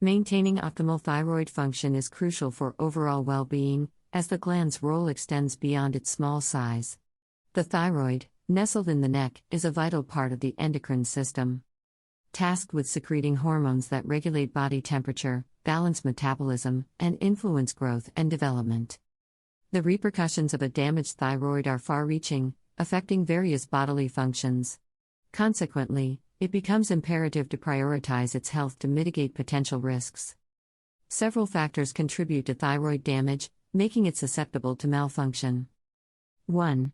Maintaining optimal thyroid function is crucial for overall well-being, as the gland's role extends beyond its small size. The thyroid, nestled in the neck, is a vital part of the endocrine system. Tasked with secreting hormones that regulate body temperature, balance metabolism, and influence growth and development. The repercussions of a damaged thyroid are far-reaching, affecting various bodily functions. Consequently, it becomes imperative to prioritize its health to mitigate potential risks. Several factors contribute to thyroid damage, making it susceptible to malfunction. 1.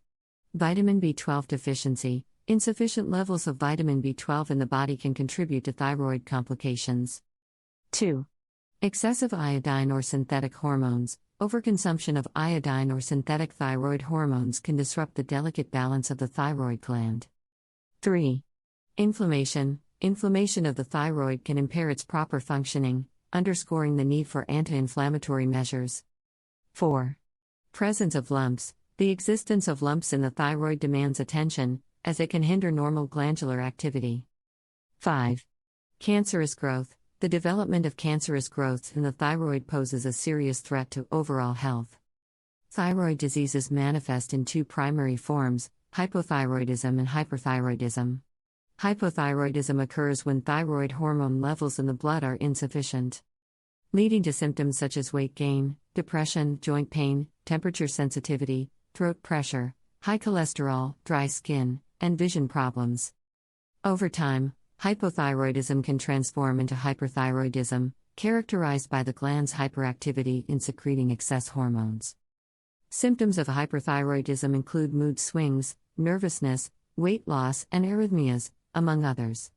Vitamin B12 deficiency. Insufficient levels of vitamin B12 in the body can contribute to thyroid complications. 2. Excessive iodine or synthetic hormones. Overconsumption of iodine or synthetic thyroid hormones can disrupt the delicate balance of the thyroid gland. 3. Inflammation. Inflammation of the thyroid can impair its proper functioning, underscoring the need for anti-inflammatory measures. 4. Presence of lumps. The existence of lumps in the thyroid demands attention, as it can hinder normal glandular activity. 5. Cancerous growth. The development of cancerous growths in the thyroid poses a serious threat to overall health. Thyroid diseases manifest in two primary forms: hypothyroidism and hyperthyroidism. Hypothyroidism occurs when thyroid hormone levels in the blood are insufficient, leading to symptoms such as weight gain, depression, joint pain, temperature sensitivity, throat pressure, high cholesterol, dry skin, and vision problems. Over time, hypothyroidism can transform into hyperthyroidism, characterized by the gland's hyperactivity in secreting excess hormones. Symptoms of hyperthyroidism include mood swings, nervousness, weight loss, and arrhythmias, among others.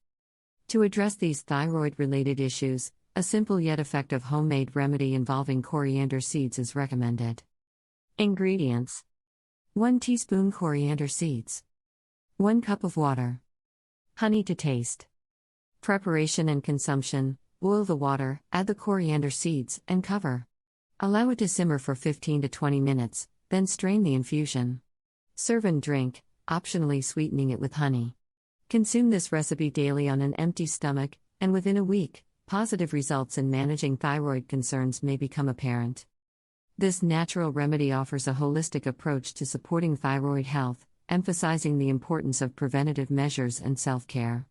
To address these thyroid-related issues, a simple yet effective homemade remedy involving coriander seeds is recommended. Ingredients: 1 teaspoon coriander seeds, 1 cup of water, honey to taste. Preparation and consumption: boil the water, add the coriander seeds, and cover. Allow it to simmer for 15 to 20 minutes, then strain the infusion. Serve and drink, optionally sweetening it with honey. Consume this recipe daily on an empty stomach, and within a week, positive results in managing thyroid concerns may become apparent. This natural remedy offers a holistic approach to supporting thyroid health, emphasizing the importance of preventative measures and self-care.